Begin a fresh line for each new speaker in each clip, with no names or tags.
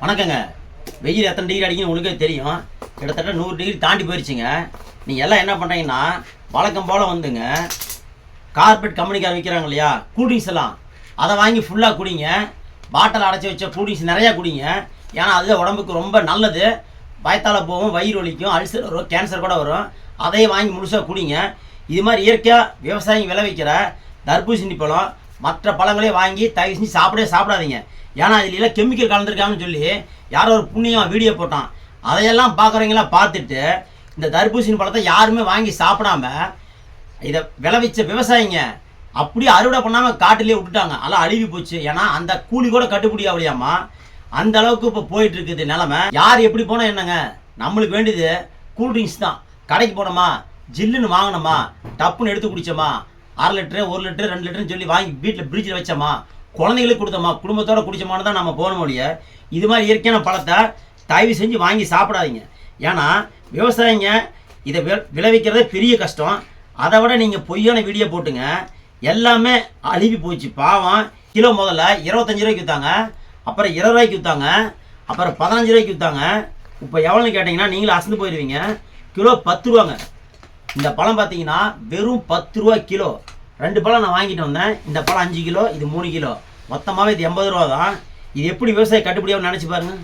வணக்கங்க. வெயில் எத்தனை டிகிரி அடிக்குன்னு உங்களுக்கே தெரியும். கிட்டத்தட்ட 100 டிகிரி தாண்டி போயிடுச்சுங்க. நீங்கள் எல்லாம் என்ன பண்ணுறீங்கன்னா வழக்கம் போல் வந்துங்க கார்பெட் கம்பெனிக்கார விற்கிறாங்க இல்லையா கூல்ட்ரிங்க்ஸ் எல்லாம், அதை வாங்கி ஃபுல்லாக குடிங்க. பாட்டில் அடைச்சி வச்ச கூல்ட்ரிங்க்ஸ் நிறையா குடிங்க. ஏன்னா அதுதான் உடம்புக்கு ரொம்ப நல்லது. வயத்தால் போகும், வயிறு வலிக்கும், அல்சர் வரும், கேன்சர் கூட வரும். அதையே வாங்கி முழுசாக குடிங்க. இது மாதிரி இயற்கையாக விவசாயிங்க விளைவிக்கிற தர்பூசணி பழம் மற்ற பழங்களே வாங்கி தயவு செஞ்சு சாப்பிடாதீங்க. ஏன்னா இதில் கெமிக்கல் கலந்துருக்காங்கன்னு சொல்லி யாரோ ஒரு புண்ணியம் வீடியோ போட்டான். அதையெல்லாம் பார்க்குறவங்களாம் பார்த்துட்டு இந்த தர்பூசணி பழத்தை யாருமே வாங்கி சாப்பிடாம இதை விளைவிச்ச விவசாயிங்க அப்படியே அறுவடை பண்ணாமல் காட்டிலே விட்டுட்டாங்க. அதெல்லாம் அழுகி போச்சு. ஏன்னா அந்த கூலி கூட கட்டுப்படி ஆகலையாமா, அந்த அளவுக்கு இப்போ போயிட்டு இருக்குது நிலைமை. யார் எப்படி போனால் என்னங்க, நம்மளுக்கு வேண்டியது கூல்ட்ரிங்க்ஸ் தான். கடைக்கு போனோமா, ஜில்லுன்னு வாங்கினோமா, டப்புன்னு எடுத்து குடிச்சோமா, 1/2 லிட்டரு 1 லிட்டரு 2 லிட்டருன்னு சொல்லி வாங்கி வீட்டில் ஃப்ரிட்ஜில் வச்சோமா, குழந்தைங்களுக்கு கொடுத்தோமா, குடும்பத்தோடு குடிச்சோமான்னு தான் நம்ம போகணும் ஒழிய இது மாதிரி இயற்கையான பழத்தை தயவு செஞ்சு வாங்கி சாப்பிடாதீங்க. ஏன்னா விவசாயிங்க இதை விளைவிக்கிறதே பெரிய கஷ்டம். அதை விட நீங்கள் பொய்யான வீடியோ போட்டுங்க எல்லாமே அழுகி போச்சு. பாவம். கிலோ முதல்ல 25 ரூபாய்க்கு விற்றாங்க, அப்புறம் 20 ரூபாய்க்கு விற்றாங்க, அப்புறம் 15 ரூபாய்க்கு விற்றாங்க. இப்போ எவ்வளோன்னு கேட்டிங்கன்னா நீங்களும் அசந்து போயிடுவீங்க. கிலோ 10 ரூபாங்க. இந்த பழம் பார்த்தீங்கன்னா வெறும் 10 ரூபா கிலோ. 2 பழம் நான் வாங்கிட்டு வந்தேன். இந்த பழம் 5 கிலோ, இது 3 கிலோ. மொத்தமாகவே இது 80 ரூபா தான். இது எப்படி விவசாய கட்டுப்படியாகும் நினச்சி பாருங்கள்.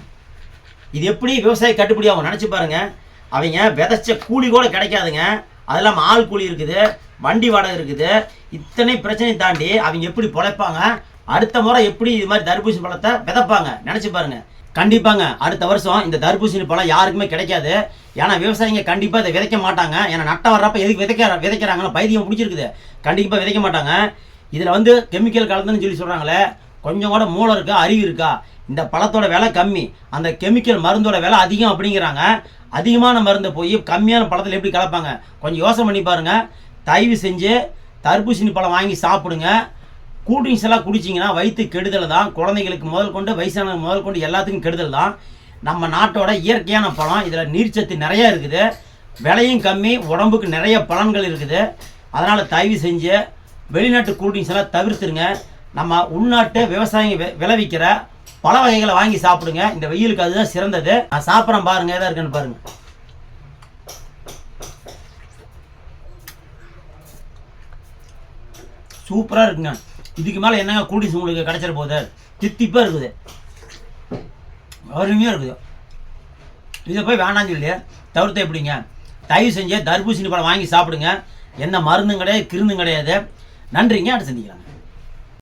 இது எப்படி விவசாய கட்டுப்படியாகும் நினச்சி பாருங்கள். அவங்க விதைச்ச கூலி கூட கிடைக்காதுங்க. அது இல்லாமல் ஆள் கூலி இருக்குது, வண்டி வாடகை இருக்குது. இத்தனை பிரச்சனை தாண்டி அவங்க எப்படி பொழைப்பாங்க, அடுத்த முறை எப்படி இது மாதிரி தர்பூசணி பழத்தை விதைப்பாங்க நினச்சி பாருங்கள். கண்டிப்பாங்க அடுத்த வருஷம் இந்த தர்பூசணி பழம் யாருக்குமே கிடைக்காது. ஏன்னா விவசாயிங்க கண்டிப்பாக இதை விதைக்க மாட்டாங்க. ஏன்னா நட்டம் வர்றப்ப எதுக்கு விதைக்கிறாங்கன்னா பைத்தியம் பிடிச்சிருக்குது, கண்டிப்பாக விதைக்க மாட்டாங்க. இதில் கெமிக்கல் கலந்துன்னு சொல்லி சொல்கிறாங்களே, கொஞ்சம் கூட மூளை இருக்கா, அறிவு இருக்கா? இந்த பழத்தோட விலை கம்மி, அந்த கெமிக்கல் மருந்தோட விலை அதிகம் அப்படிங்கிறாங்க. அதிகமான மருந்தை போய் கம்மியான பழத்தில் எப்படி கலப்பாங்க? கொஞ்சம் யோசனை பண்ணி பாருங்கள். தயவு செஞ்சு தர்பூசணி பழம் வாங்கி சாப்பிடுங்க. கூல்ட்ரிங்க்ஸ் எல்லாம் குடிச்சிங்கன்னா வயிற்று கெடுதல் தான். குழந்தைங்களுக்கு முதல் கொண்டு வயசானவங்க முதல் கொண்டு எல்லாத்துக்கும் கெடுதல் தான். நம்ம நாட்டோட இயற்கையான பழம், இதில் நீர்ச்சத்து நிறையா இருக்குது, விலையும் கம்மி, உடம்புக்கு நிறைய பலன்கள் இருக்குது. அதனால் தயவு செஞ்சு வெளிநாட்டு கூல்ட்ரிங்க்ஸ் எல்லாம் தவிர்த்துருங்க. நம்ம உள்நாட்டு விவசாயிங்க விளைவிக்கிற பல வகைகளை வாங்கி சாப்பிடுங்க. இந்த வெயிலுக்கு அதுதான் சிறந்தது. நான் சாப்பிட்றேன் பாருங்கள், எதாக இருக்குன்னு பாருங்கள். சூப்பராக இருக்குங்க. இதுக்கு மேலே என்னங்க கூல்ட்ரிங்க்ஸ் உங்களுக்கு கிடைச்சிட போகுது? தித்திப்பாக இருக்குது, அருமையாக இருக்குது. இதை போய் வேணான்னு சொல்லி தவிர்த்து எப்படிங்க? தயவு செஞ்சு தர்பூசணி பழம் வாங்கி சாப்பிடுங்க. என்ன மருந்தும் கிடையாது, கிருந்தும் கிடையாது. நன்றிங்க. அடுத்து சந்திக்கிறாங்க.